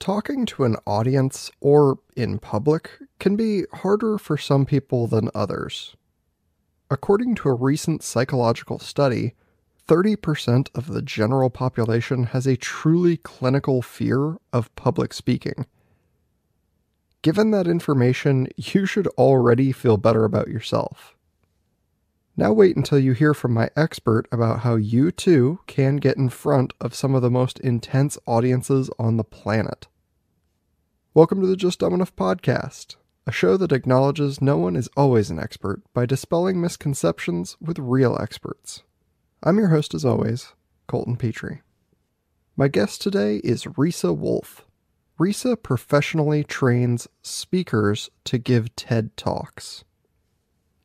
Talking to an audience or in public can be harder for some people than others. According to a recent psychological study, 30% of the general population has a truly clinical fear of public speaking. Given that information, you should already feel better about yourself. Now wait until you hear from my expert about how you too can get in front of some of the most intense audiences on the planet. Welcome to the Just Dumb Enough podcast, a show that acknowledges no one is always an expert by dispelling misconceptions with real experts. I'm your host as always, Colton Petrie. My guest today is Reesa Woolf. Reesa professionally trains speakers to give TED Talks.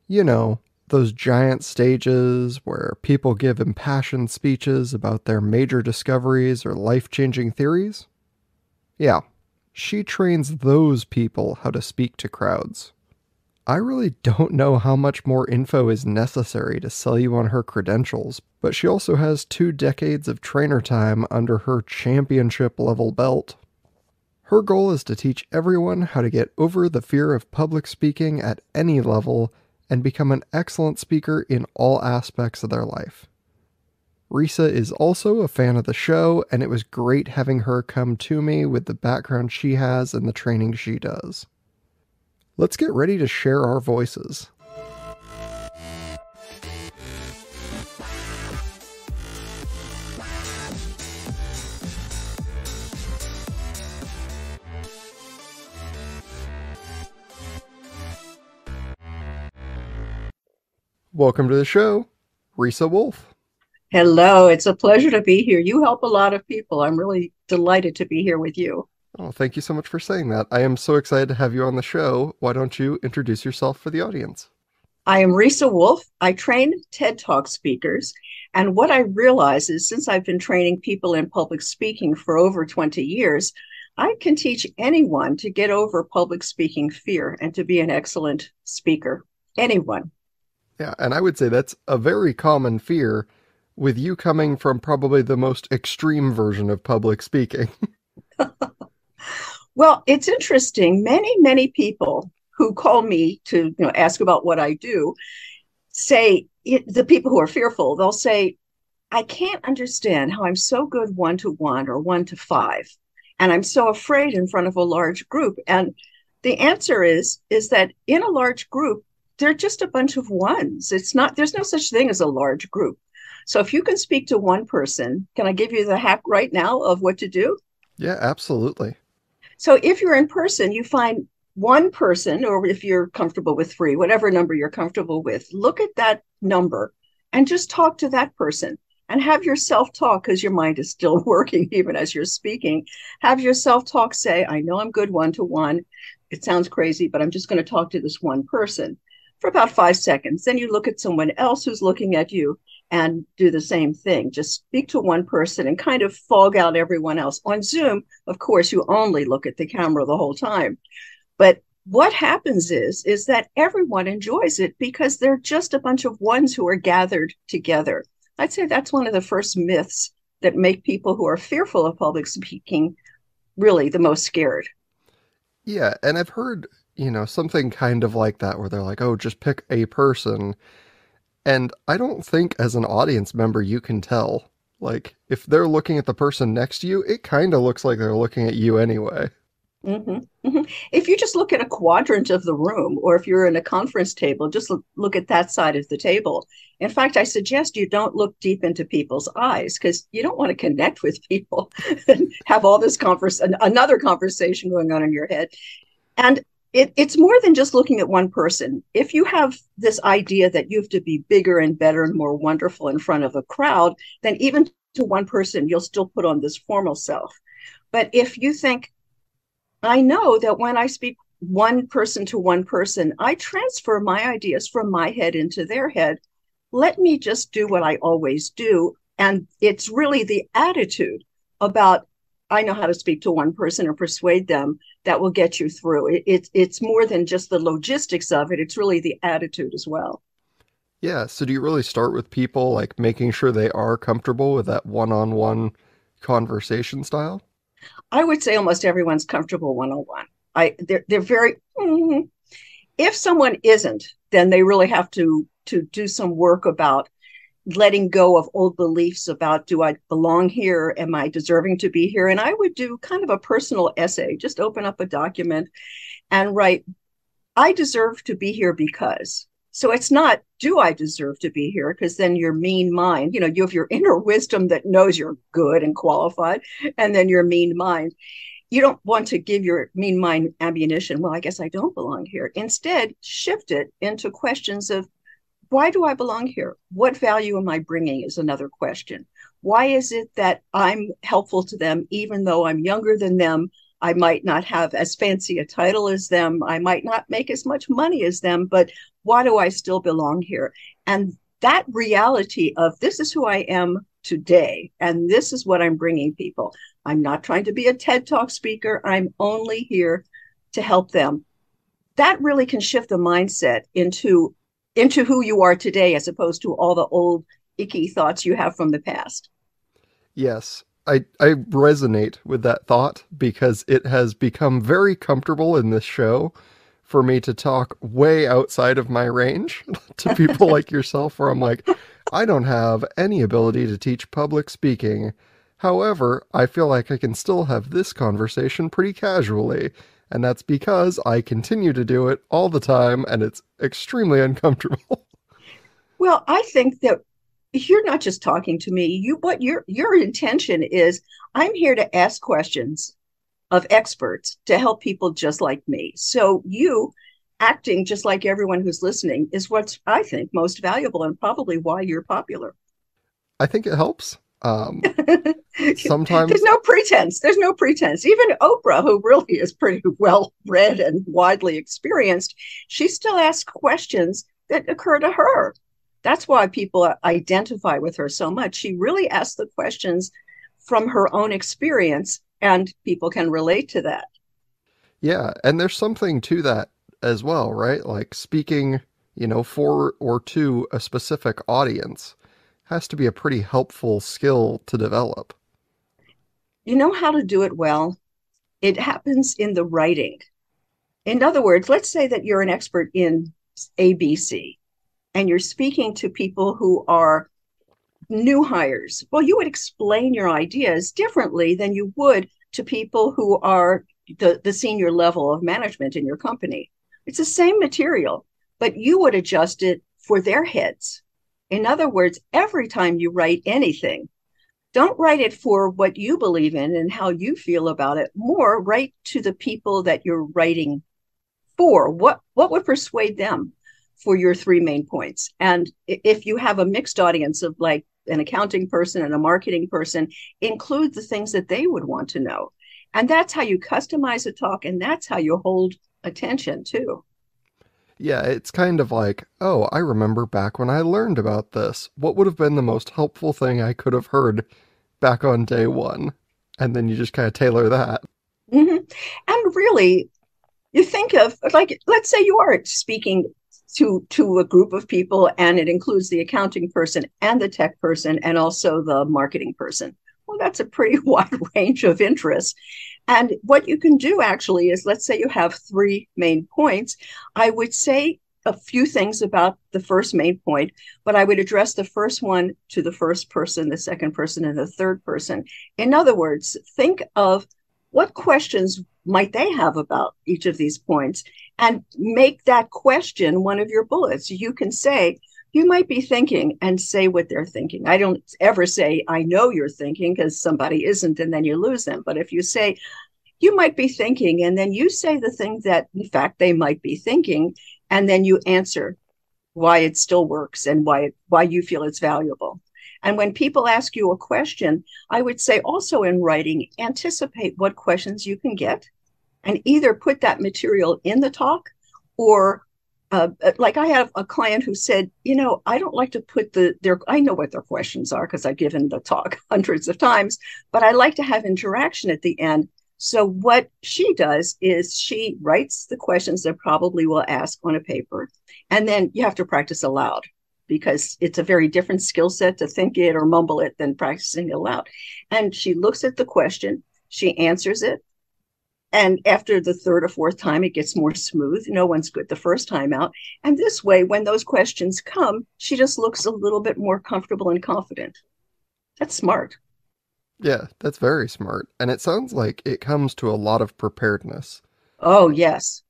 You know, those giant stages where people give impassioned speeches about their major discoveries or life-changing theories? Yeah. She trains those people how to speak to crowds. I really don't know how much more info is necessary to sell you on her credentials, but she also has 2 decades of trainer time under her championship level belt. Her goal is to teach everyone how to get over the fear of public speaking at any level and become an excellent speaker in all aspects of their life. Reesa is also a fan of the show, and it was great having her come to me with the background she has and the training she does. Let's get ready to share our voices. Welcome to the show, Reesa Woolf. Hello, it's a pleasure to be here. You help a lot of people. I'm really delighted to be here with you. Oh, thank you so much for saying that. I am so excited to have you on the show. Why don't you introduce yourself for the audience? I am Reesa Woolf. I train TED Talk speakers. And what I realize is since I've been training people in public speaking for over 20 years, I can teach anyone to get over public speaking fear and to be an excellent speaker. Anyone. Yeah, and I would say that's a very common fear, with you coming from probably the most extreme version of public speaking. Well, it's interesting. Many people who call me to ask about what I do say, the people who are fearful, they'll say, I can't understand how I'm so good 1-to-1 or 1-to-5, and I'm so afraid in front of a large group. And the answer is that in a large group, they're just a bunch of ones. There's no such thing as a large group. So if you can speak to one person, can I give you the hack right now of what to do? Yeah, absolutely. So if you're in person, you find one person, or if you're comfortable with 3, whatever number you're comfortable with, look at that number and just talk to that person and have your self-talk, because your mind is still working even as you're speaking. Have your self-talk say, I know I'm good 1-to-1. It sounds crazy, but I'm just going to talk to this one person for about 5 seconds. Then you look at someone else who's looking at you and do the same thing. Just speak to one person and kind of fog out everyone else. On Zoom, of course, you only look at the camera the whole time. But what happens is that everyone enjoys it because they're just a bunch of ones who are gathered together. I'd say that's one of the first myths that make people who are fearful of public speaking really the most scared. Yeah, and I've heard, something kind of like that where they're like, oh, just pick a person. And I don't think as an audience member you can tell. Like, if they're looking at the person next to you, it kind of looks like they're looking at you anyway. Mm-hmm. Mm-hmm. If you just look at a quadrant of the room, or if you're in a conference table, just look at that side of the table. In fact, I suggest you don't look deep into people's eyes, because you don't want to connect with people and have all this another conversation going on in your head. And it's more than just looking at one person. If you have this idea that you have to be bigger and better and more wonderful in front of a crowd, then even to one person, you'll still put on this formal self. But if you think, I know that when I speak one person to one person, I transfer my ideas from my head into their head. Let me just do what I always do. And it's really the attitude about, I know how to speak to one person or persuade them, that will get you through. It's more than just the logistics of it. It's really the attitude as well. Yeah, so do you really start with people, like, making sure they are comfortable with that one-on-one conversation style? I would say almost everyone's comfortable one-on-one. They're very, if someone isn't, then they really have to do some work about letting go of old beliefs about, do I belong here? Am I deserving to be here? And I would do kind of a personal essay, just open up a document and write, I deserve to be here because. So it's not, do I deserve to be here? Because then your mean mind, you have your inner wisdom that knows you're good and qualified, and then your mean mind. You don't want to give your mean mind ammunition. Well, I guess I don't belong here. Instead, shift it into questions of, why do I belong here? What value am I bringing is another question. Why is it that I'm helpful to them, even though I'm younger than them? I might not have as fancy a title as them. I might not make as much money as them, but why do I still belong here? And that reality of, this is who I am today, and this is what I'm bringing people. I'm not trying to be a TED Talk speaker. I'm only here to help them. That really can shift the mindset into who you are today, as opposed to all the old icky thoughts you have from the past. Yes, I resonate with that thought because it has become very comfortable in this show for me to talk way outside of my range to people like yourself, where I'm like, I don't have any ability to teach public speaking. However, I feel like I can still have this conversation pretty casually, and that's because I continue to do it all the time, and it's extremely uncomfortable. Well, I think that you're not just talking to me. What your intention is, I'm here to ask questions of experts to help people just like me. So you acting just like everyone who's listening is what's, I think, most valuable, and probably why you're popular. I think it helps. There's Sometimes, no pretense. There's no pretense. Even Oprah, who really is pretty well read and widely experienced, she still asks questions that occur to her. That's why people identify with her so much. She really asks the questions from her own experience, and people can relate to that. yeah, and there's something to that as well, right? Like speaking, for or to a specific audience has to be a pretty helpful skill to develop. You know how to do it well? It happens in the writing. In other words, let's say that you're an expert in ABC and you're speaking to people who are new hires. Well, you would explain your ideas differently than you would to people who are the senior level of management in your company. It's the same material, but you would adjust it for their heads. In other words, every time you write anything, don't write it for what you believe in and how you feel about it. More write to the people that you're writing for. What would persuade them for your three main points? And if you have a mixed audience of like an accounting person and a marketing person, include the things that they would want to know. And that's how you customize a talk, and that's how you hold attention too. Yeah, it's kind of like, oh, I remember back when I learned about this. What would have been the most helpful thing I could have heard back on day one? And then you just kind of tailor that. Mm-hmm. And really, you think of, like, let's say you are speaking to a group of people, and it includes the accounting person and the tech person and also the marketing person. Well, that's a pretty wide range of interests. And what you can do actually is, let's say you have three main points. I would say a few things about the first main point, but I would address the first one to the first person, the second person, and the third person. In other words, think of what questions might they have about each of these points, and make that question one of your bullets. You can say, you might be thinking, and say what they're thinking. I don't ever say, I know you're thinking, because somebody isn't, and then you lose them. But if you say, you might be thinking, and then you say the thing that, in fact, they might be thinking, and then you answer why it still works and why you feel it's valuable. And when people ask you a question, I would say also in writing, anticipate what questions you can get, and either put that material in the talk, or like I have a client who said, I don't like to put I know what their questions are because I've given the talk hundreds of times, but I like to have interaction at the end. So what she does is she writes the questions that probably will ask on a paper, and then you have to practice aloud, because it's a very different skill set to think it or mumble it than practicing it aloud. And she looks at the question, She answers it. And after the third or fourth time, it gets more smooth. No one's good the first time out. And this way, when those questions come, she just looks a little bit more comfortable and confident. That's smart. Yeah, that's very smart. And it sounds like it comes to a lot of preparedness. Oh, yes.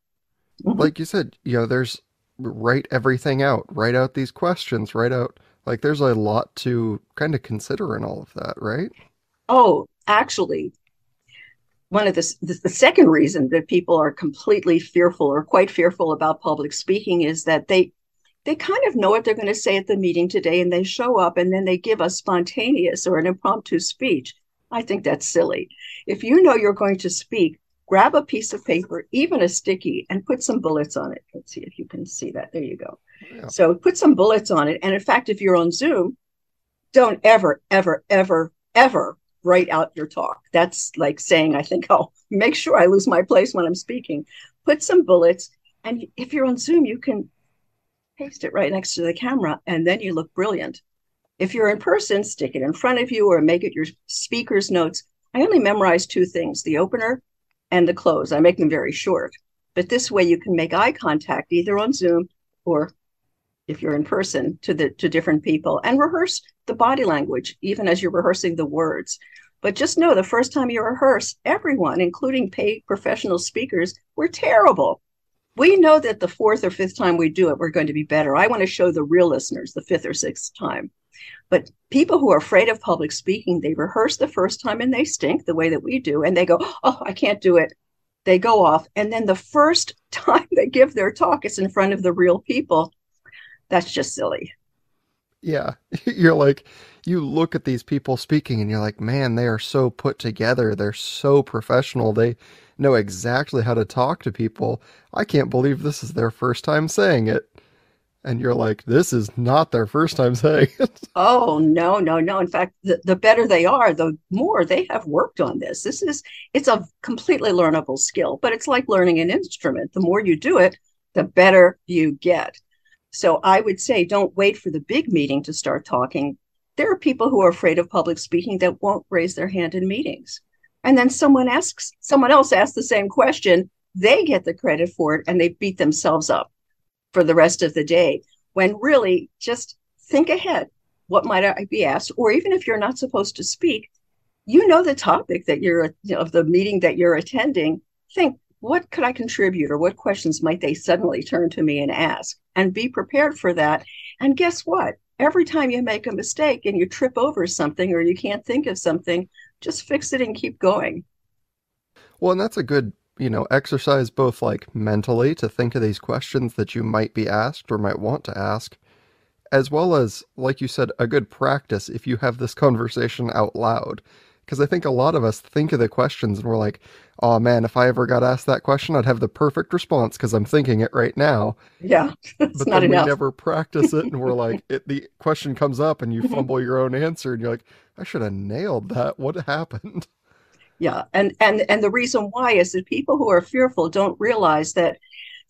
Mhm. Like you said, there's write everything out, write out these questions, write out, like, there's a lot to kind of consider in all of that, right? Oh, actually, one of the second reason that people are completely fearful or quite fearful about public speaking is that they kind of know what they're going to say at the meeting today and they show up and then they give a spontaneous or an impromptu speech. I think that's silly. If you know you're going to speak, grab a piece of paper, even a sticky, and put some bullets on it. Let's see if you can see that. There you go. Yeah. So put some bullets on it. And in fact, if you're on Zoom, don't ever, ever, ever, ever write out your talk. That's like saying, I think I'll make sure I lose my place when I'm speaking. Put some bullets. And if you're on Zoom, you can paste it right next to the camera, and then you look brilliant. If you're in person, stick it in front of you or make it your speaker's notes. I only memorize two things, the opener and the close. I make them very short. But this way you can make eye contact either on Zoom or if you're in person to different people and rehearse the body language, even as you're rehearsing the words. But just know the first time you rehearse, everyone, including paid professional speakers, were terrible. We know that the fourth or fifth time we do it, we're going to be better. I want to show the real listeners the fifth or sixth time. But people who are afraid of public speaking, they rehearse the first time and they stink the way that we do. And they go, oh, I can't do it. They go off. And then the first time they give their talk, it's in front of the real people. That's just silly. Yeah. You're like, you look at these people speaking and you're like, man, they are so put together. They're so professional. They know exactly how to talk to people. I can't believe this is their first time saying it. And you're like, this is not their first time saying it. Oh, no, no, no. In fact, the better they are, the more they have worked on this. It's a completely learnable skill, but it's like learning an instrument. The more you do it, the better you get. So I would say don't wait for the big meeting to start talking. There are people who are afraid of public speaking that won't raise their hand in meetings. And then someone else asks the same question, they get the credit for it and they beat themselves up for the rest of the day. When really just think ahead. What might I be asked? Or even if you're not supposed to speak, you know the topic that of the meeting that you're attending. Think, what could I contribute or what questions might they suddenly turn to me and ask? And be prepared for that. And guess what? Every time you make a mistake and you trip over something or you can't think of something, just fix it and keep going. Well, and that's a good, exercise both like mentally to think of these questions that you might be asked or might want to ask, as well as, like you said, a good practice if you have this conversation out loud. Because I think a lot of us think of the questions and we're like, oh man, if I ever got asked that question, I'd have the perfect response because I'm thinking it right now. Yeah, it's But not then we enough. never practice it and we're like, the question comes up and you fumble your own answer and you're like, I should have nailed that. What happened? Yeah, and the reason why is that people who are fearful don't realize that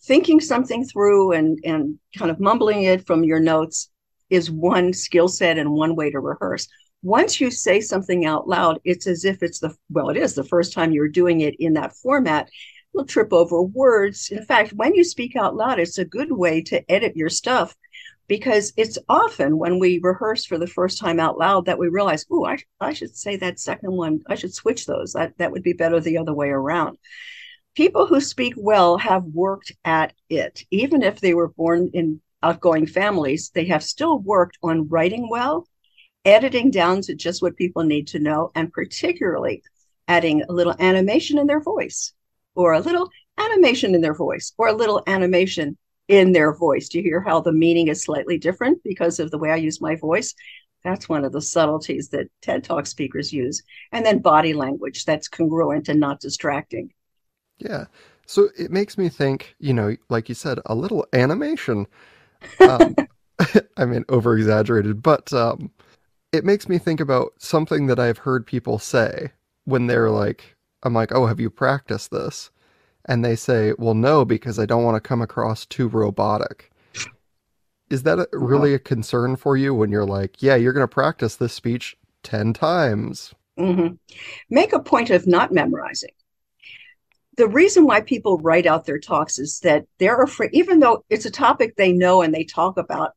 thinking something through and kind of mumbling it from your notes is one skill set and one way to rehearse. Once you say something out loud, it's as if it is the first time you're doing it in that format. You'll trip over words. In fact, when you speak out loud, it's a good way to edit your stuff because it's often when we rehearse for the first time out loud that we realize, oh, I should say that second one. I should switch those. That would be better the other way around. People who speak well have worked at it. Even if they were born in outgoing families, they have still worked on writing well, editing down to just what people need to know, and particularly adding a little animation in their voice, or a little animation in their voice, or a little animation in their voice. Do you hear how the meaning is slightly different because of the way I use my voice? That's one of the subtleties that TED Talk speakers use. And then body language that's congruent and not distracting. Yeah. So it makes me think, like you said, a little animation. Um, I mean, over exaggerated, but it makes me think about something that I've heard people say when they're like, I'm like, oh, have you practiced this? And they say, well, no, because I don't want to come across too robotic. Is that Well, really a concern for you when you're like, yeah, you're going to practice this speech 10 times? Mm-hmm. Make a point of not memorizing. The reason why people write out their talks is that they're afraid, even though it's a topic they know and they talk about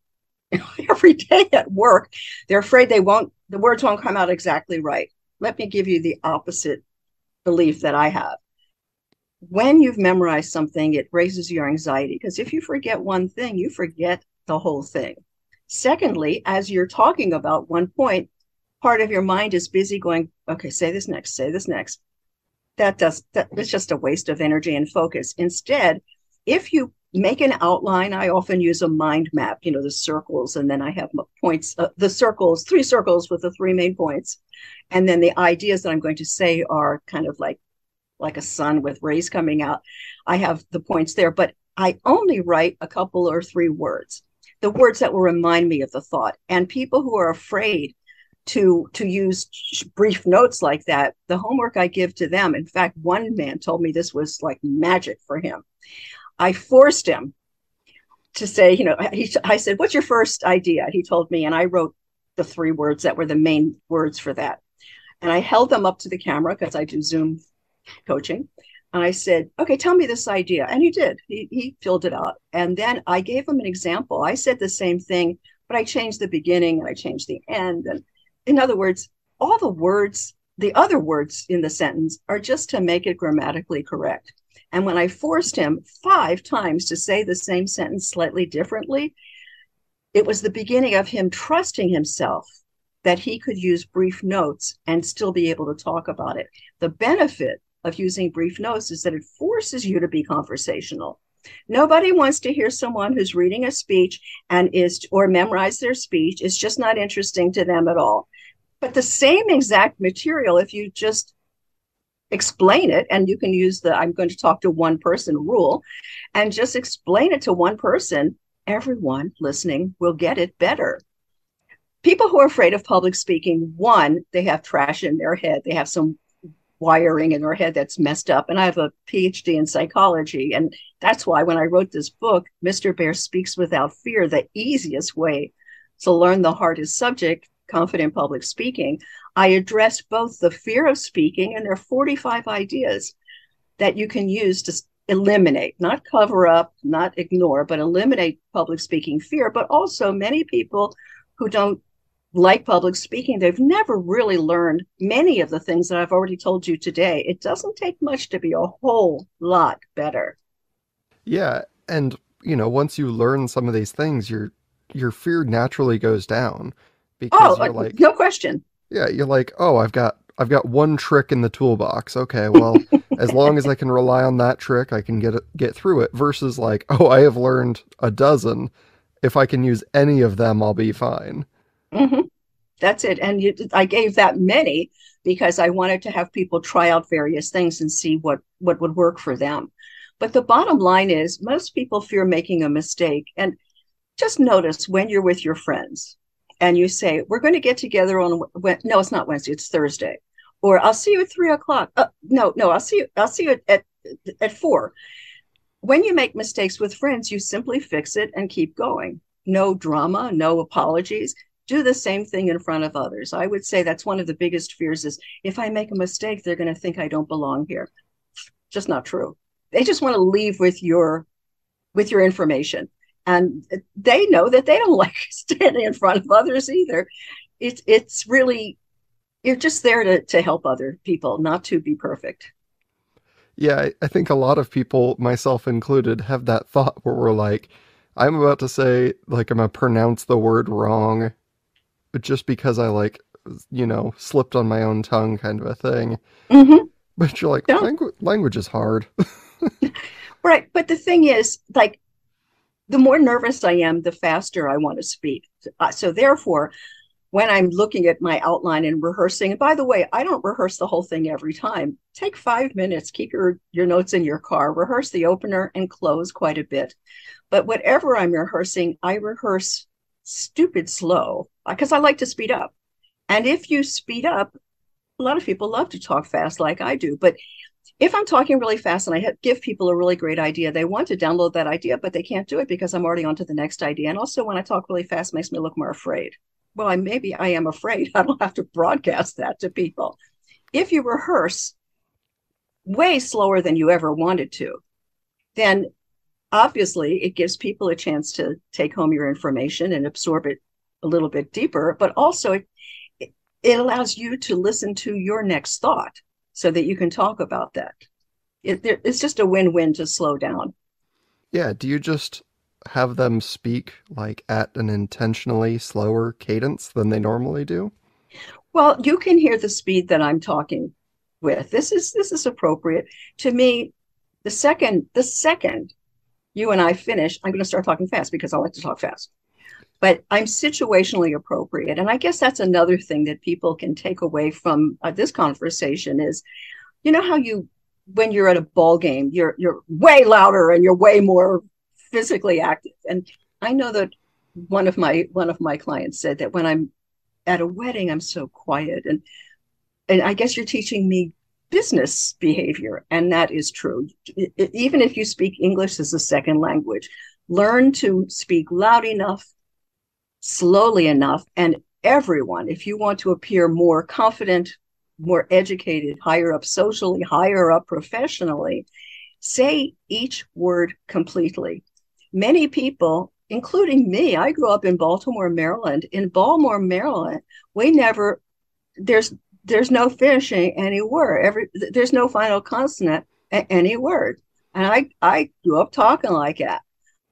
every day at work, they're afraid the words won't come out exactly right. Let me give you the opposite belief that I have. When you've memorized something, it raises your anxiety because if you forget one thing, you forget the whole thing. Secondly, as you're talking about one point, part of your mind is busy going, okay, say this next, say this next. That's just a waste of energy and focus. Instead, if you make an outline, I often use a mind map, the circles, and then I have points, the circles, three circles with the three main points. And then the ideas that I'm going to say are kind of like a sun with rays coming out. I have the points there, but I only write a couple or three words, the words that will remind me of the thought. And people who are afraid to use brief notes like that, the homework I give to them, in fact, one man told me this was like magic for him. I forced him to say, I said, what's your first idea? He told me, and I wrote the three words that were the main words for that. And I held them up to the camera because I do Zoom coaching. And I said, okay, tell me this idea. And he did. He filled it out. And then I gave him an example. I said the same thing, but I changed the beginning and I changed the end. And in other words, all the other words in the sentence are just to make it grammatically correct. And when I forced him 5 times to say the same sentence slightly differently, it was the beginning of him trusting himself that he could use brief notes and still be able to talk about it. The benefit of using brief notes is that it forces you to be conversational. Nobody wants to hear someone who's reading a speech or memorize their speech. It's just not interesting to them at all. But the same exact material, if you just explain it, and you can use I'm going to talk to one person rule, and just explain it to one person, everyone listening will get it better. People who are afraid of public speaking, one, they have trash in their head. They have some wiring in their head that's messed up. And I have a PhD in psychology. And that's why when I wrote this book, Mr. Bear Speaks Without Fear, the easiest way to learn the hardest subject, confident public speaking, I addressed both the fear of speaking, and there are 45 ideas that you can use to eliminate, not cover up, not ignore, but eliminate public speaking fear. But also many people who don't like public speaking, they've never really learned many of the things that I've already told you today. It doesn't take much to be a whole lot better. Yeah, and once you learn some of these things, your fear naturally goes down because Oh, you're like, no question. yeah, you're like, oh, I've got one trick in the toolbox. Okay, well, as long as I can rely on that trick, I can get through it. Versus like, oh, I have learned a dozen. If I can use any of them, I'll be fine. Mm-hmm. That's it. And I gave that many because I wanted to have people try out various things and see what would work for them. But the bottom line is most people fear making a mistake. And just notice when you're with your friends and you say, we're going to get together no, it's not Wednesday, it's Thursday. Or I'll see you at 3:00. No, I'll see you at 4. When you make mistakes with friends, you simply fix it and keep going. No drama, no apologies. Do the same thing in front of others. I would say that's one of the biggest fears is if I make a mistake, they're going to think I don't belong here. Just not true. They just want to leave with your information. And they know that they don't like standing in front of others either. It's really, you're just there to help other people, not to be perfect. Yeah, I think a lot of people, myself included, have that thought where we're like, I'm about to say, like, I'm going to pronounce the word wrong, but just because I, like, slipped on my own tongue kind of a thing. Mm-hmm. But you're like, language is hard. Right. But the thing is, like, the more nervous I am, the faster I want to speak. So therefore, when I'm looking at my outline and rehearsing, and by the way, I don't rehearse the whole thing every time. Take 5 minutes, keep your notes in your car, rehearse the opener and close quite a bit. But whatever I'm rehearsing, I rehearse stupid slow because I like to speed up. And if you speed up, a lot of people love to talk fast like I do. But if I'm talking really fast and I give people a really great idea, they want to download that idea, but they can't do it because I'm already on to the next idea. And also when I talk really fast, it makes me look more afraid. Well, maybe I am afraid. I don't have to broadcast that to people. if you rehearse way slower than you ever wanted to, then obviously it gives people a chance to take home your information and absorb it a little bit deeper, but also it allows you to listen to your next thought so that you can talk about that. It's just a win-win to slow down. Yeah, do you just have them speak like at an intentionally slower cadence than they normally do? Well, you can hear the speed that I'm talking with. This is appropriate to me. The second you and I finish, I'm going to start talking fast because I like to talk fast. But I'm situationally appropriate, and I guess that's another thing that people can take away from this conversation is, you know how you, when you're at a ball game, you're way louder and you're way more physically active. And I know that one of my clients said that when I'm at a wedding, I'm so quiet. And I guess you're teaching me business behavior. And that is true. Even if you speak English as a second language, learn to speak loud enough, slowly enough. And everyone, if you want to appear more confident, more educated, higher up socially, higher up professionally, say each word completely. Many people, including me, I grew up in Baltimore, Maryland. In Baltimore, Maryland, we never, there's no finishing any word. There's no final consonant any word. And I grew up talking like that.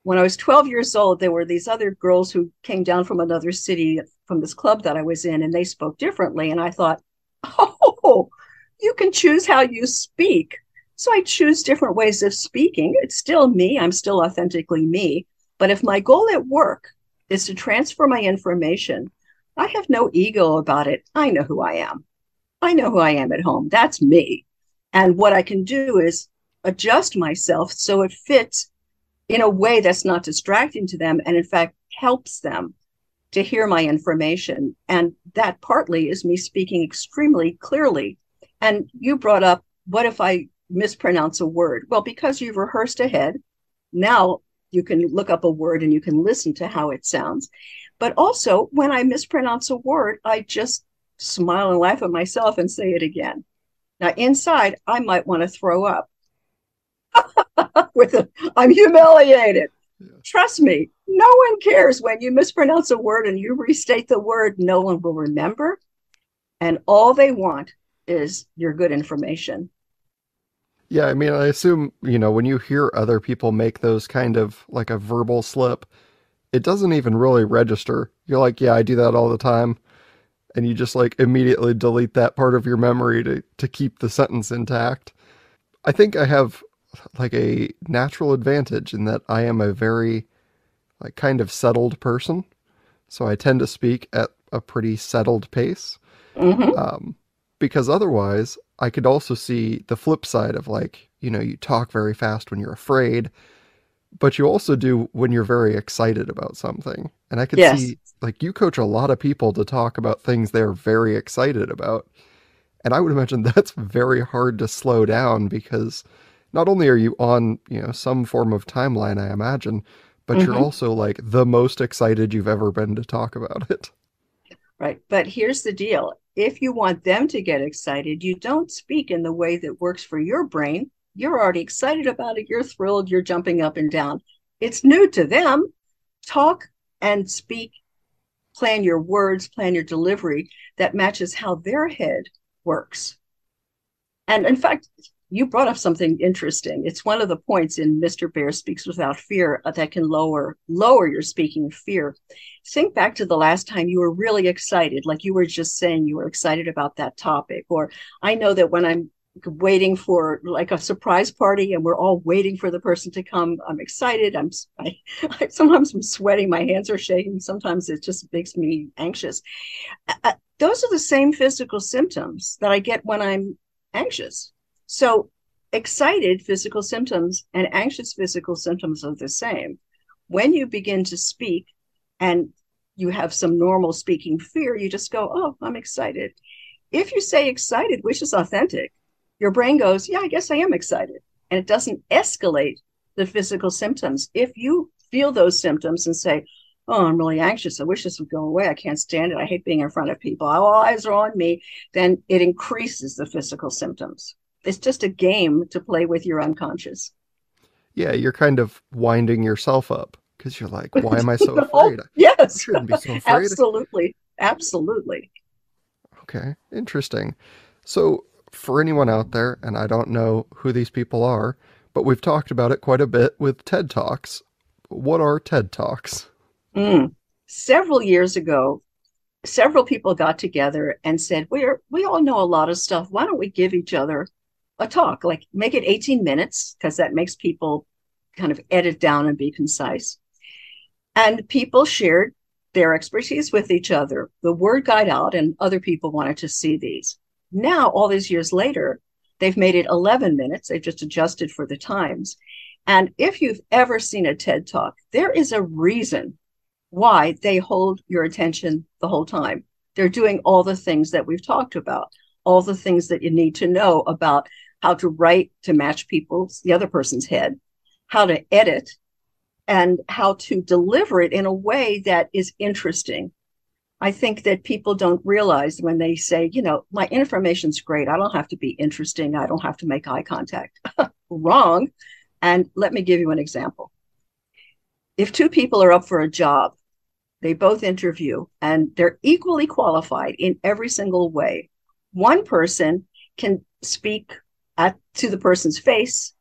When I was 12 years old, there were these other girls who came down from another city from this club that I was in, and they spoke differently. And I thought, oh, you can choose how you speak. So I choose different ways of speaking. It's still me. I'm still authentically me. But if my goal at work is to transfer my information, I have no ego about it. I know who I am. I know who I am at home. That's me. And what I can do is adjust myself so it fits in a way that's not distracting to them and, in fact, helps them to hear my information. And that partly is me speaking extremely clearly. And you brought up, what if I mispronounce a word? Well, because you've rehearsed ahead, now you can look up a word and you can listen to how it sounds. But also, when I mispronounce a word, I just smile and laugh at myself and say it again. Now, inside, I might want to throw up. I'm humiliated. Yeah. Trust me, no one cares when you mispronounce a word and you restate the word. No one will remember. And all they want is your good information. Yeah, I mean, I assume, when you hear other people make those kind of like a verbal slip, it doesn't even really register. You're like, yeah, I do that all the time. And you just like immediately delete that part of your memory to keep the sentence intact. I think I have like a natural advantage in that I am a very like kind of settled person. So I tend to speak at a pretty settled pace. Mm-hmm. Because otherwise I could also see the flip side of like, you talk very fast when you're afraid, but you also do when you're very excited about something. And I could Yes. see like you coach a lot of people to talk about things they're very excited about. And I would imagine that's very hard to slow down because not only are you on, some form of timeline, I imagine, but you're Mm-hmm. also like the most excited you've ever been to talk about it. Right. But here's the deal. If you want them to get excited, you don't speak in the way that works for your brain. You're already excited about it. You're thrilled. You're jumping up and down. It's new to them. Talk and speak, plan your words, plan your delivery that matches how their head works. And in fact, you brought up something interesting. It's one of the points in Mr. Bear Speaks Without Fear that can lower your speaking fear. Think back to the last time you were really excited, like you were just saying you were excited about that topic. Or I know that when I'm waiting for like a surprise party and we're all waiting for the person to come, I'm excited. Sometimes I'm sweating, my hands are shaking. Sometimes it just makes me anxious. Those are the same physical symptoms that I get when I'm anxious. So excited physical symptoms and anxious physical symptoms are the same. When you begin to speak and you have some normal speaking fear, you just go, oh, I'm excited. If you say excited, which is authentic, your brain goes, yeah, I guess I am excited. And it doesn't escalate the physical symptoms. If you feel those symptoms and say, oh, I'm really anxious. I wish this would go away. I can't stand it. I hate being in front of people. All eyes are on me. Then it increases the physical symptoms. It's just a game to play with your unconscious. Yeah, you're kind of winding yourself up because you're like, why am I so Oh, afraid? I yes, shouldn't be so afraid. absolutely. Absolutely. Okay, interesting. So, for anyone out there, and I don't know who these people are, but we've talked about it quite a bit with TED Talks. What are TED Talks? Mm. Several years ago, several people got together and said, we all know a lot of stuff. Why don't we give each other a talk? Like make it 18 minutes, because that makes people kind of edit down and be concise. And people shared their expertise with each other. The word got out, and other people wanted to see these. Now, all these years later, they've made it 11 minutes. They've just adjusted for the times. And if you've ever seen a TED Talk, there is a reason why they hold your attention the whole time. They're doing all the things that we've talked about, all the things that you need to know about how to write to match the other person's head, how to edit, and how to deliver it in a way that is interesting. I think that people don't realize when they say, my information's great. I don't have to be interesting. I don't have to make eye contact. Wrong. And let me give you an example. If two people are up for a job, they both interview and they're equally qualified in every single way. One person can speak to the person's face.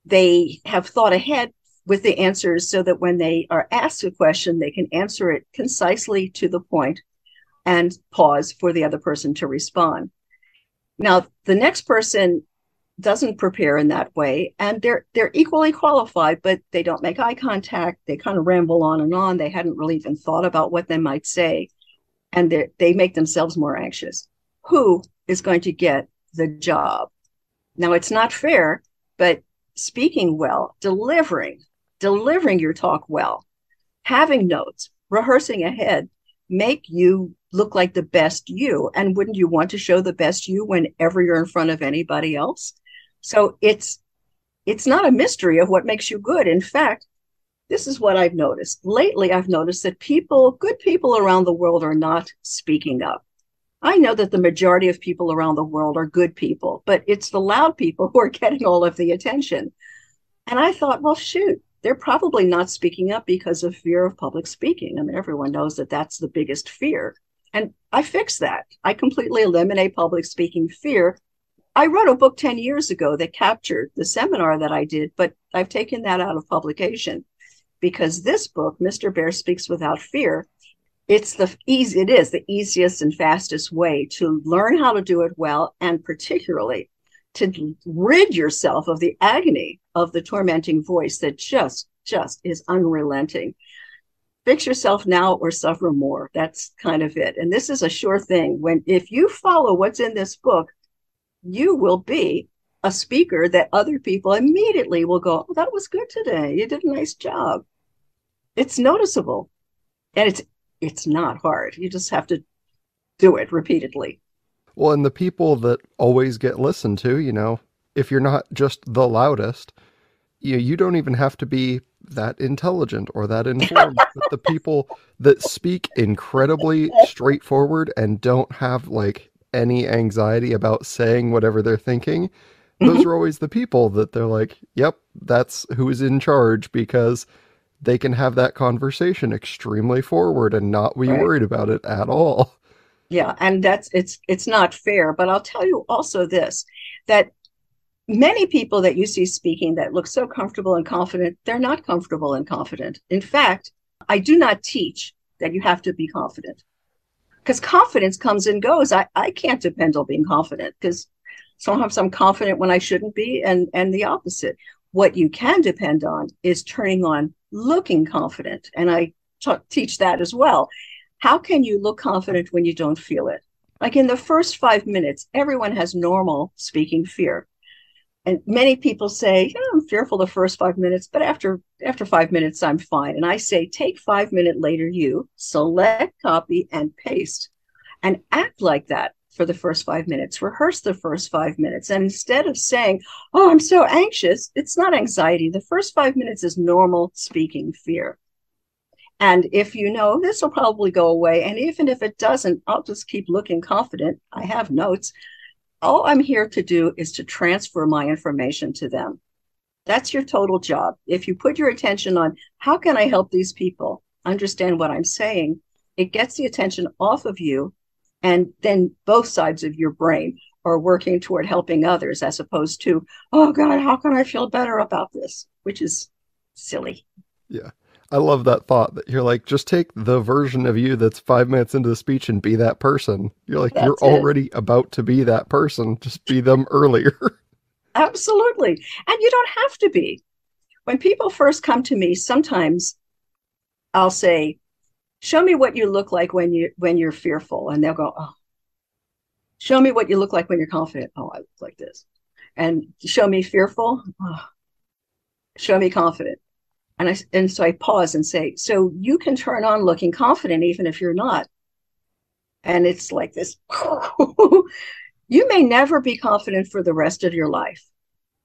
They have thought ahead with the answers so that when they are asked a question, they can answer it concisely to the point and pause for the other person to respond. Now, the next person doesn't prepare in that way, and they're equally qualified, but they don't make eye contact. They kind of ramble on and on. They hadn't really even thought about what they might say, and they make themselves more anxious. Who is going to get the job? Now, it's not fair, but speaking well, delivering your talk well, having notes, rehearsing ahead, make you look like the best you. And wouldn't you want to show the best you whenever you're in front of anybody else? So it's not a mystery of what makes you good. In fact, this is what I've noticed. Lately, I've noticed that good people around the world are not speaking up. I know that the majority of people around the world are good people, but it's the loud people who are getting all of the attention. And I thought, well, shoot, they're probably not speaking up because of fear of public speaking. I mean, everyone knows that that's the biggest fear. And I fixed that. I completely eliminate public speaking fear. I wrote a book 10 years ago that captured the seminar that I did, but I've taken that out of publication because this book, Mr. Bear Speaks Without Fear, it is the easiest and fastest way to learn how to do it well, and particularly to rid yourself of the agony of the tormenting voice that just is unrelenting. Fix yourself now or suffer more. That's kind of it. And this is a sure thing. If you follow what's in this book, you will be a speaker that other people immediately will go, oh, that was good today. You did a nice job. It's noticeable. And it's not hard. You just have to do it repeatedly. Well, and the people that always get listened to, if you're not just the loudest, you don't even have to be that intelligent or that informed. But the people that speak incredibly straightforward and don't have like any anxiety about saying whatever they're thinking, those are always the people that they're like, yep, that's who's in charge, because they can have that conversation extremely forward and not be worried about it at all. Yeah, and it's not fair. But I'll tell you also this, that many people that you see speaking that look so comfortable and confident, they're not comfortable and confident. In fact, I do not teach that you have to be confident, because confidence comes and goes. I can't depend on being confident, because sometimes I'm confident when I shouldn't be, and the opposite. What you can depend on is turning on looking confident. And I teach that as well. How can you look confident when you don't feel it? Like in the first 5 minutes, everyone has normal speaking fear. And many people say, I'm fearful the first 5 minutes, but after 5 minutes, I'm fine. And I say, take 5 minutes later, you select, copy, and paste, and act like that for the first 5 minutes. Rehearse the first 5 minutes. And instead of saying, oh, I'm so anxious, it's not anxiety. The first 5 minutes is normal speaking fear. And if you know this will probably go away, and even if it doesn't, I'll just keep looking confident. I have notes. All I'm here to do is to transfer my information to them. That's your total job. If you put your attention on how can I help these people understand what I'm saying, it gets the attention off of you. And then both sides of your brain are working toward helping others as opposed to, oh God, how can I feel better about this? Which is silly. Yeah. I love that thought that you're like, just take the version of you that's 5 minutes into the speech and be that person. You're like, you're That's it. already about to be that person. Just be them earlier. Absolutely. And you don't have to be. When people first come to me, sometimes I'll say, show me what you look like when you're fearful. And they'll go, oh, show me what you look like when you're confident. Oh, I look like this. And show me fearful. Oh, show me confident. And so I pause and say, so you can turn on looking confident even if you're not. And it's like this. You may never be confident for the rest of your life.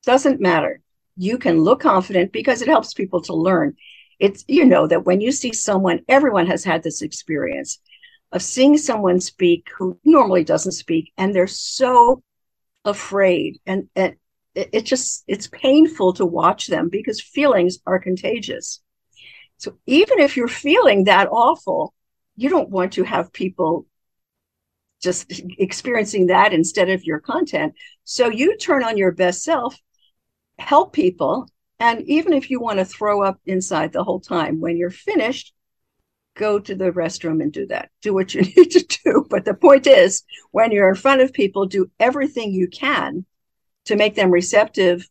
Doesn't matter. You can look confident because it helps people to learn. It's, you know, that when you see someone, everyone has had this experience of seeing someone speak who normally doesn't speak, and they're so afraid. And it's painful to watch them because feelings are contagious. So even if you're feeling that awful, you don't want to have people just experiencing that instead of your content. So you turn on your best self, help people. And even if you want to throw up inside the whole time, when you're finished, go to the restroom and do that. Do what you need to do. But the point is, when you're in front of people, do everything you can to make them receptive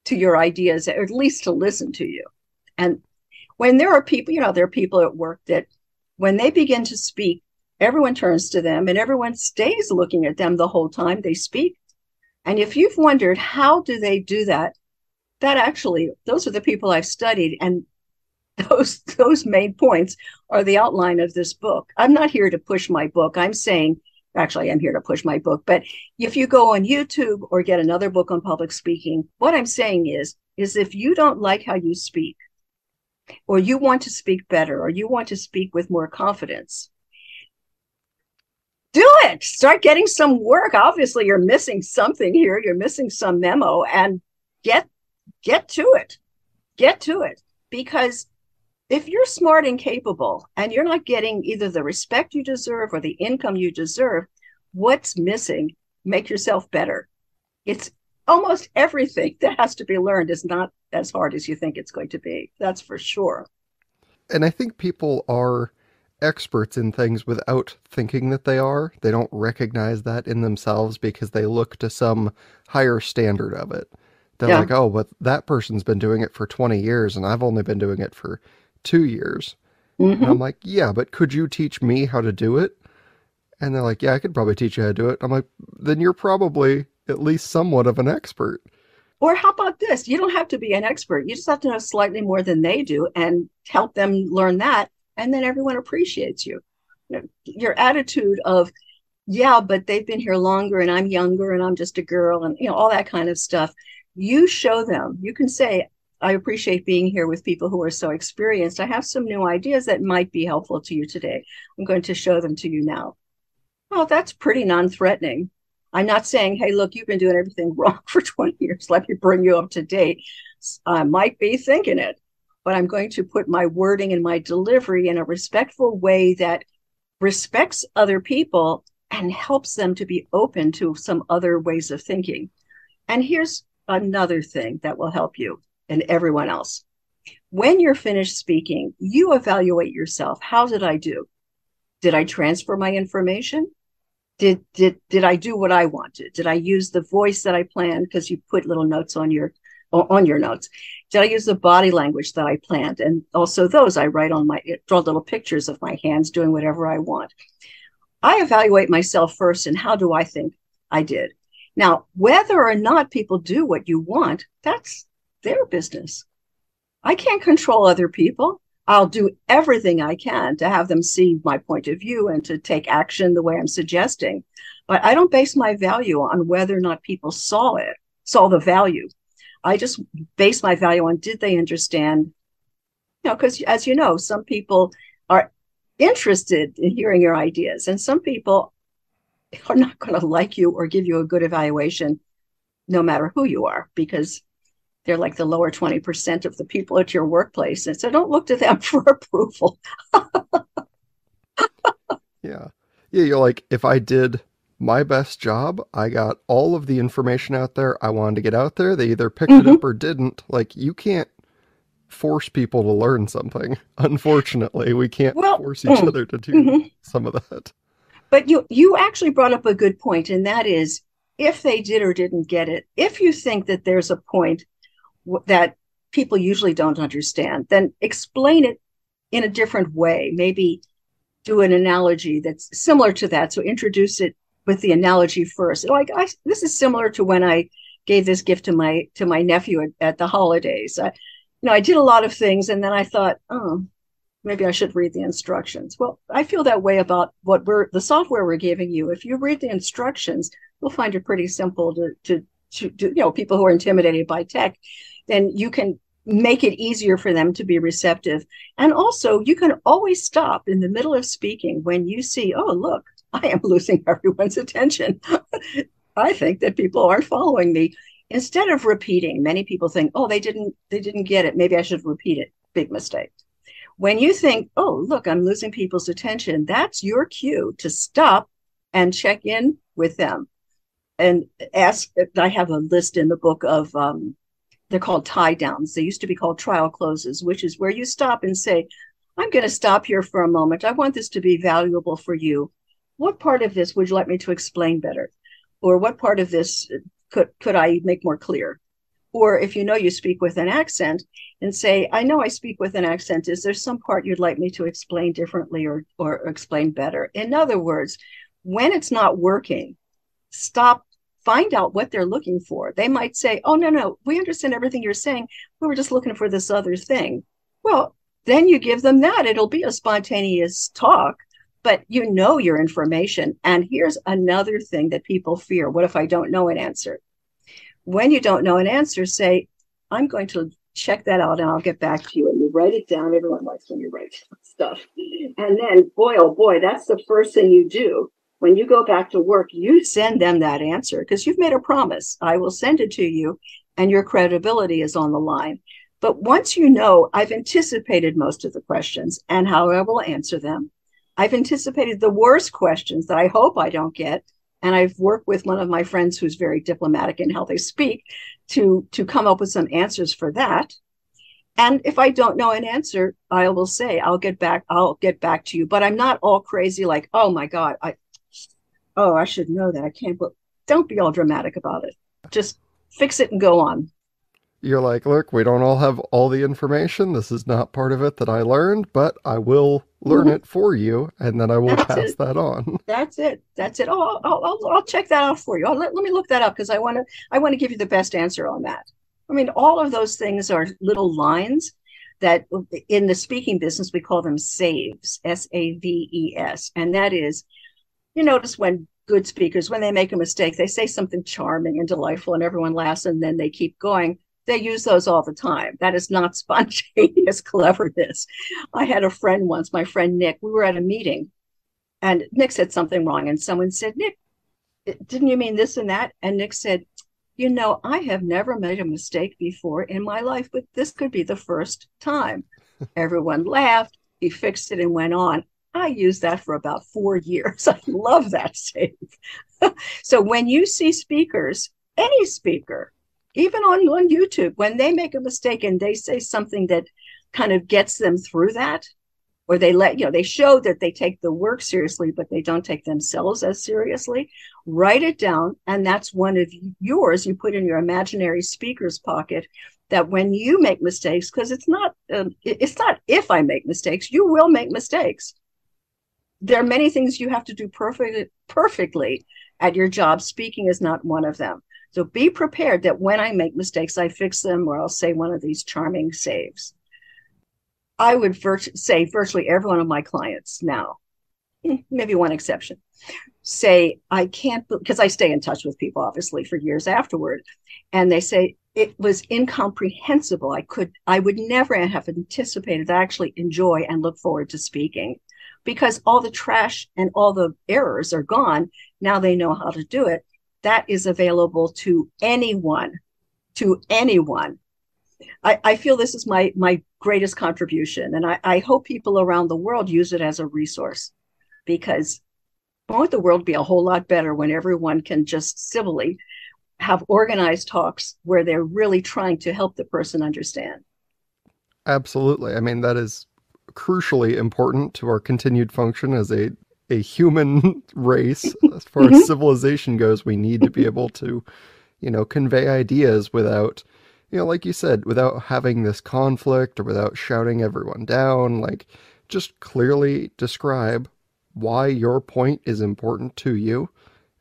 to your ideas, or at least to listen to you. And when there are people, you know, there are people at work that when they begin to speak, everyone turns to them and everyone stays looking at them the whole time they speak. And if you've wondered, how do they do that? That actually, those are the people I've studied. And those main points are the outline of this book. I'm not here to push my book. I'm saying, actually, I'm here to push my book. But if you go on YouTube or get another book on public speaking, what I'm saying is if you don't like how you speak, or you want to speak better, or you want to speak with more confidence, do it. Start getting some work. Obviously, you're missing something here. You're missing some memo, and get to it. Get to it. Because if you're smart and capable and you're not getting either the respect you deserve or the income you deserve, what's missing? Make yourself better. It's almost everything that has to be learned is not as hard as you think it's going to be. That's for sure. And I think people are experts in things without thinking that they are. They don't recognize that in themselves because they look to some higher standard of it. They're Yeah. like, oh, but that person's been doing it for 20 years and I've only been doing it for 2 years. And I'm Mm-hmm. like, yeah, but could you teach me how to do it? And they're like, yeah, I could probably teach you how to do it. I'm like, then you're probably at least somewhat of an expert. Or how about this? You don't have to be an expert. You just have to know slightly more than they do and help them learn that. And then everyone appreciates you. Your attitude of, yeah, but they've been here longer and I'm younger and I'm just a girl and, you know, all that kind of stuff. You show them. You can say, I appreciate being here with people who are so experienced. I have some new ideas that might be helpful to you today. I'm going to show them to you now. Well, that's pretty non-threatening. I'm not saying, hey, look, you've been doing everything wrong for 20 years. Let me bring you up to date. I might be thinking it, but I'm going to put my wording and my delivery in a respectful way that respects other people and helps them to be open to some other ways of thinking. And here's another thing that will help you and everyone else. When you're finished speaking, you evaluate yourself. How did I do? Did I transfer my information? Did I do what I wanted? Did I use the voice that I planned? Because you put little notes on your notes. Did I use the body language that I planned? And also those I write on draw little pictures of my hands doing whatever I want. I evaluate myself first, and how do I think I did? Now, whether or not people do what you want, that's their business. I can't control other people. I'll do everything I can to have them see my point of view and to take action the way I'm suggesting. But I don't base my value on whether or not people saw the value. I just base my value on, did they understand because as you know, some people are interested in hearing your ideas, and some people are not going to like you or give you a good evaluation, no matter who you are, because they're like the lower 20% of the people at your workplace. And so don't look to them for approval. Yeah. Yeah, you're like, if I did my best job, I got all of the information out there I wanted to get out there. They either picked it Mm-hmm. up or didn't. Like, you can't force people to learn something. Unfortunately, we can't Well, force each other to do mm-hmm. some of that. But you actually brought up a good point, and that is if they did or didn't get it, if you think that there's a point that people usually don't understand, then explain it in a different way. Maybe do an analogy that's similar to that. So introduce it with the analogy first. Like this is similar to when I gave this gift to my nephew at the holidays. I did a lot of things, and then I thought, oh, maybe I should read the instructions. Well, I feel that way about the software we're giving you. If you read the instructions, you'll find it pretty simple to people who are intimidated by tech, then you can make it easier for them to be receptive. And also, you can always stop in the middle of speaking when you see, oh, look, I am losing everyone's attention. I think that people aren't following me. Instead of repeating, many people think, oh, they didn't get it. Maybe I should repeat it. Big mistake. When you think, oh, look, I'm losing people's attention, that's your cue to stop and check in with them and ask. I have a list in the book of they're called tie downs. They used to be called trial closes, which is where you stop and say, I'm going to stop here for a moment. I want this to be valuable for you. What part of this would you like me to explain better? Or what part of this could I make more clear? Or if you speak with an accent, and say, I know I speak with an accent. Is there some part you'd like me to explain differently or explain better? In other words, when it's not working, stop, find out what they're looking for. They might say, oh, no, we understand everything you're saying. We were just looking for this other thing. Well, then you give them that. It'll be a spontaneous talk, but you know your information. And here's another thing that people fear. What if I don't know an answer? When you don't know an answer, say, I'm going to check that out and I'll get back to you. And you write it down. Everyone likes when you write stuff. And then, boy, oh boy, that's the first thing you do. When you go back to work, you send them that answer because you've made a promise. I will send it to you and your credibility is on the line. But once you know, I've anticipated most of the questions and how I will answer them. I've anticipated the worst questions that I hope I don't get. And I've worked with one of my friends who's very diplomatic in how they speak to come up with some answers for that. And if I don't know an answer, I will say, I'll get back to you. But I'm not all crazy like, oh my God, I should know that. I can't, but don't be all dramatic about it. Just fix it and go on. You're like, look, we don't all have all the information. This is not part of it that I learned, but I will learn it for you, and then I will pass that on. That's it. Oh, I'll check that out for you. Let me look that up because I want to give you the best answer on that. I mean, all of those things are little lines that in the speaking business, we call them saves, SAVES. And that is, you notice when good speakers, when they make a mistake, they say something charming and delightful and everyone laughs and then they keep going. They use those all the time. That is not spontaneous cleverness. I had a friend once, my friend Nick, we were at a meeting and Nick said something wrong. And someone said, Nick, didn't you mean this and that? And Nick said, I have never made a mistake before in my life, but this could be the first time. Everyone laughed. He fixed it and went on. I used that for about 4 years. I love that save. So when you see speakers, any speaker, even on YouTube, when they make a mistake and they say something that kind of gets them through that, or they show that they take the work seriously, but they don't take themselves as seriously, write it down. And that's one of yours you put in your imaginary speaker's pocket, that when you make mistakes, because it's not if I make mistakes, you will make mistakes. There are many things you have to do perfectly at your job. Speaking is not one of them. So be prepared that when I make mistakes, I fix them, or I'll say one of these charming saves. I would say virtually every one of my clients now, maybe one exception, say, I can't, because I stay in touch with people, obviously, for years afterward. And they say, it was incomprehensible. I would never have anticipated that I actually enjoy and look forward to speaking, because all the trash and all the errors are gone. Now they know how to do it. That is available to anyone, to anyone. I feel this is my greatest contribution. And I hope people around the world use it as a resource, because won't the world be a whole lot better when everyone can just civilly have organized talks where they're really trying to help the person understand. Absolutely. I mean, that is crucially important to our continued function as a human race. As far as civilization goes, we need to be able to, convey ideas without, like you said, without having this conflict or without shouting everyone down. Like, just clearly describe why your point is important to you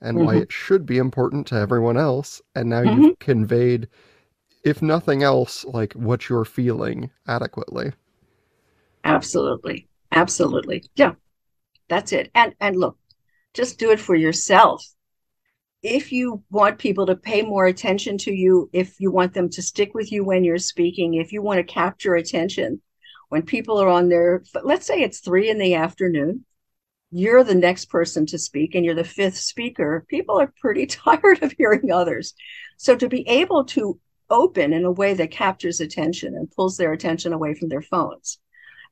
and why it should be important to everyone else. And now you've conveyed, if nothing else, like what you're feeling adequately. Absolutely. Absolutely. Yeah, that's it. And look, just do it for yourself. If you want people to pay more attention to you, if you want them to stick with you when you're speaking, if you want to capture attention, when people are on their, let's say it's 3 p.m, you're the next person to speak and you're the fifth speaker, people are pretty tired of hearing others. So to be able to open in a way that captures attention and pulls their attention away from their phones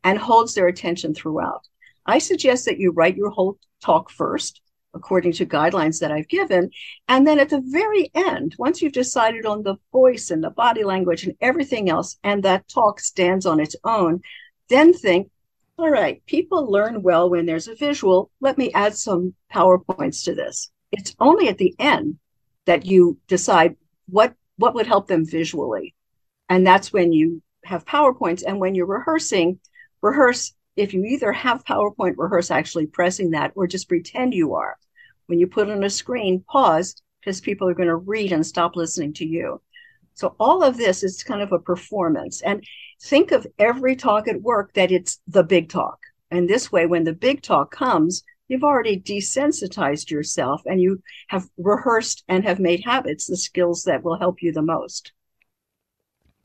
and holds their attention throughout, I suggest that you write your whole talk first, according to guidelines that I've given. And then at the very end, once you've decided on the voice and the body language and everything else, and that talk stands on its own, then think, all right, people learn well when there's a visual. Let me add some PowerPoints to this. It's only at the end that you decide what would help them visually. And that's when you have PowerPoints. And when you're rehearse. If you either have PowerPoint, rehearse actually pressing that, or just pretend you are. When you put on a screen, pause, because people are going to read and stop listening to you. So all of this is kind of a performance. And think of every talk at work that it's the big talk. And this way, when the big talk comes, you've already desensitized yourself and you have rehearsed and have made habits the skills that will help you the most.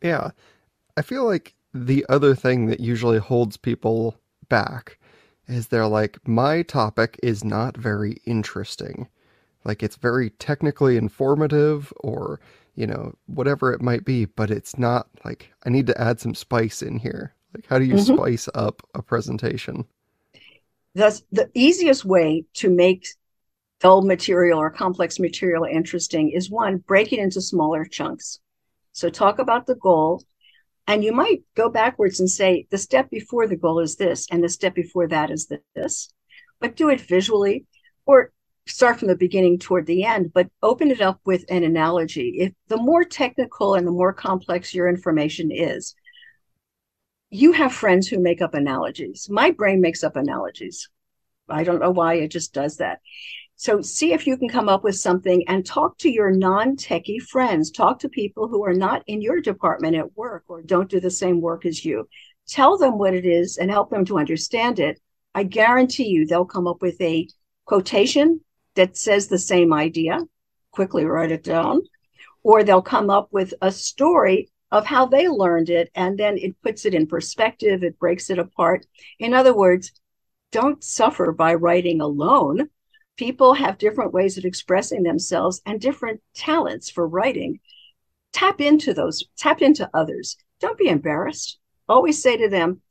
Yeah. I feel like the other thing that usually holds people back is they're like, my topic is not very interesting. Like, it's very technically informative or, whatever it might be, but it's not like, I need to add some spice in here. Like, how do you spice up a presentation? Thus, the easiest way to make dull material or complex material interesting is, one, break it into smaller chunks. So talk about the goal, and you might go backwards and say, the step before the goal is this, and the step before that is this, but do it visually, or start from the beginning toward the end, but open it up with an analogy. If the more technical and the more complex your information is, you have friends who make up analogies. My brain makes up analogies. I don't know why, it just does that. So see if you can come up with something and talk to your non-techie friends. Talk to people who are not in your department at work or don't do the same work as you. Tell them what it is and help them to understand it. I guarantee you they'll come up with a quotation that says the same idea. Quickly write it down. Or they'll come up with a story of how they learned it, and then it puts it in perspective. It breaks it apart. In other words, don't suffer by writing alone. People have different ways of expressing themselves and different talents for writing. Tap into others. Don't be embarrassed. Always say to them,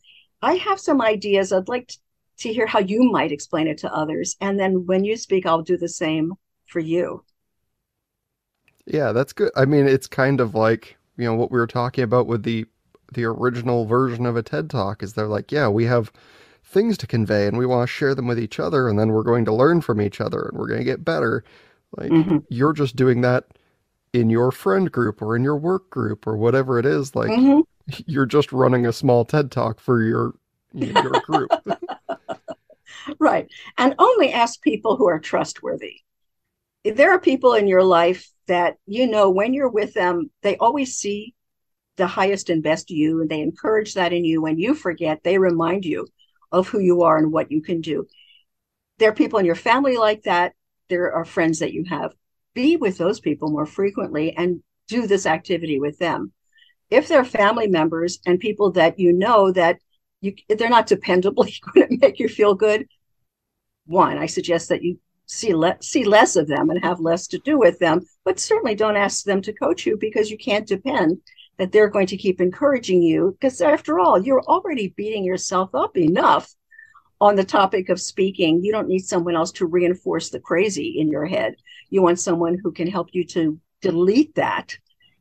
I have some ideas. I'd like to hear how you might explain it to others. And then when you speak, I'll do the same for you. Yeah, that's good. I mean, it's kind of like, what we were talking about with the original version of a TED Talk is they're like, yeah, we have things to convey and we want to share them with each other, and then we're going to learn from each other and we're going to get better. Like, you're just doing that in your friend group or in your work group or whatever it is. Like, you're just running a small TED Talk for your group. Right. And only ask people who are trustworthy. If there are people in your life that, when you're with them, they always see the highest and best you, and they encourage that in you. When you forget, they remind you of who you are and what you can do. There are people in your family like that. There are friends that you have. Be with those people more frequently and do this activity with them. If they're family members and people that you know that they're not dependably going to make you feel good, one, I suggest that you see less of them and have less to do with them, but certainly don't ask them to coach you, because you can't depend that they're going to keep encouraging you, because after all, you're already beating yourself up enough on the topic of speaking. You don't need someone else to reinforce the crazy in your head. You want someone who can help you to delete that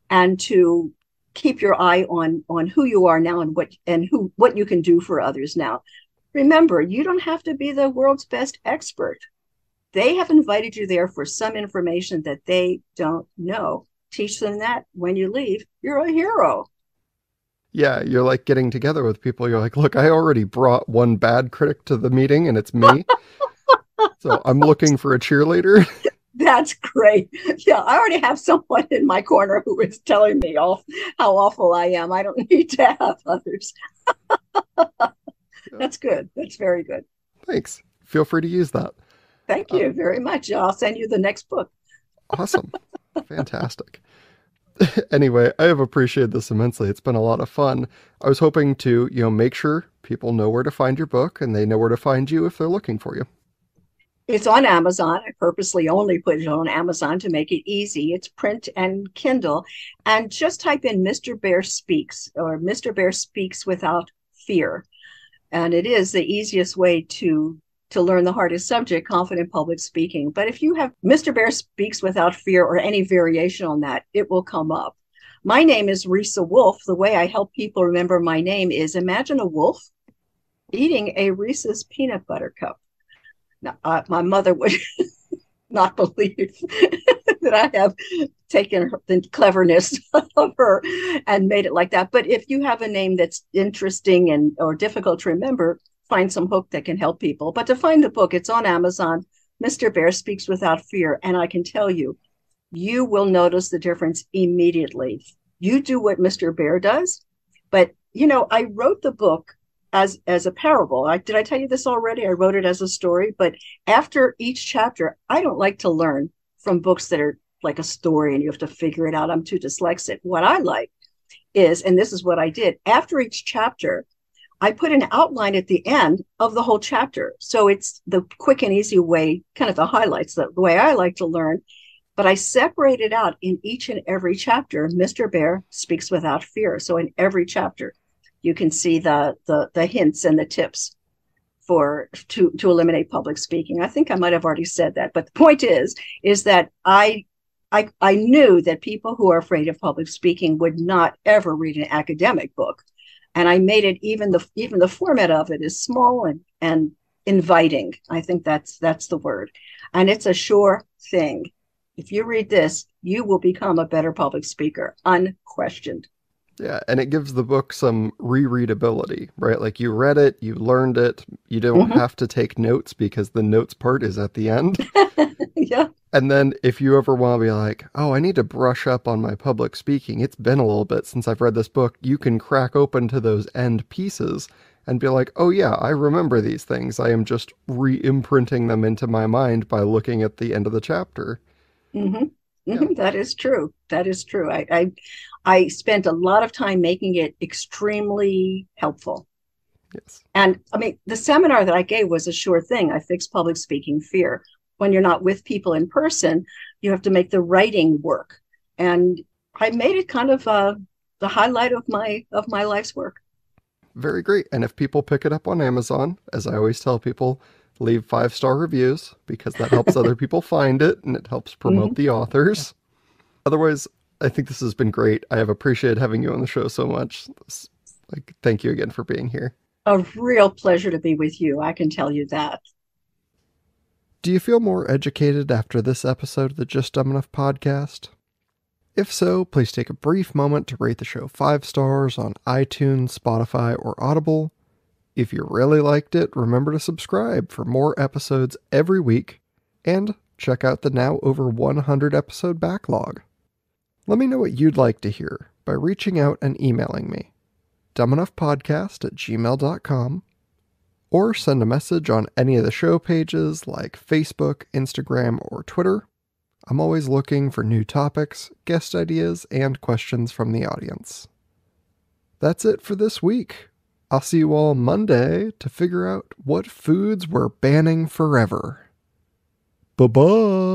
and to keep your eye on who you are now and what you can do for others now. Remember, you don't have to be the world's best expert. They have invited you there for some information that they don't know. Teach them that. When you leave, you're a hero. Yeah, you're like getting together with people. You're like, look, I already brought one bad critic to the meeting, and it's me. So I'm looking for a cheerleader. That's great. Yeah, I already have someone in my corner who is telling me how awful I am. I don't need to have others. That's good. That's very good. Thanks. Feel free to use that. Thank you very much. I'll send you the next book. Awesome. Fantastic. Anyway, I have appreciated this immensely. It's been a lot of fun. I was hoping to, make sure people know where to find your book and they know where to find you if they're looking for you. It's on Amazon. I purposely only put it on Amazon to make it easy. It's print and Kindle. And just type in Mr. Bear Speaks or Mr. Bear Speaks Without Fear. And it is the easiest way to learn the hardest subject, confident public speaking. But if you have Mr. Bear Speaks Without Fear or any variation on that, it will come up. My name is Reesa Woolf. The way I help people remember my name is imagine a wolf eating a Reese's peanut butter cup. Now, my mother would not believe that I have taken the cleverness of her and made it like that. But if you have a name that's interesting or difficult to remember, find some hook that can help people. But to find the book, it's on Amazon. Mr. Bear Speaks Without Fear. And I can tell you, you will notice the difference immediately. You do what Mr. Bear does. But, I wrote the book as a parable. Did I tell you this already? I wrote it as a story. But after each chapter, I don't like to learn from books that are like a story and you have to figure it out. I'm too dyslexic. What I like is, and this is what I did, after each chapter, I put an outline at the end of the whole chapter. So it's the quick and easy way, kind of the highlights, the way I like to learn. But I separated out in each and every chapter, Mr. Bear Speaks Without Fear. So in every chapter, you can see the hints and the tips to eliminate public speaking. I think I might have already said that. But the point is that I knew that people who are afraid of public speaking would not ever read an academic book. And I made it, even the format of it is small and inviting. I think that's the word. And it's a sure thing. If you read this, you will become a better public speaker, unquestioned. Yeah, and it gives the book some rereadability, right? Like you read it, you learned it, you don't have to take notes because the notes part is at the end. Yeah. And then if you ever want to be like, oh, I need to brush up on my public speaking, it's been a little bit since I've read this book, you can crack open to those end pieces and be like, oh yeah, I remember these things. I am just re-imprinting them into my mind by looking at the end of the chapter. Mm-hmm. Mm-hmm. Yeah. That is true. That is true. I spent a lot of time making it extremely helpful. Yes. And I mean, the seminar that I gave was a sure thing. I fixed public speaking fear. When you're not with people in person, you have to make the writing work. And I made it kind of the highlight of my life's work. Very great. And if people pick it up on Amazon, as I always tell people, leave 5-star reviews because that helps other people find it and it helps promote the authors. Otherwise, I think this has been great. I have appreciated having you on the show so much. Thank you again for being here. A real pleasure to be with you. I can tell you that. Do you feel more educated after this episode of the Just Dumb Enough podcast? If so, please take a brief moment to rate the show 5 stars on iTunes, Spotify, or Audible. If you really liked it, remember to subscribe for more episodes every week, and check out the now over 100 episode backlog. Let me know what you'd like to hear by reaching out and emailing me, dumbenoughpodcast@gmail.com, or send a message on any of the show pages like Facebook, Instagram, or Twitter. I'm always looking for new topics, guest ideas, and questions from the audience. That's it for this week. I'll see you all Monday to figure out what foods we're banning forever. Bye-bye!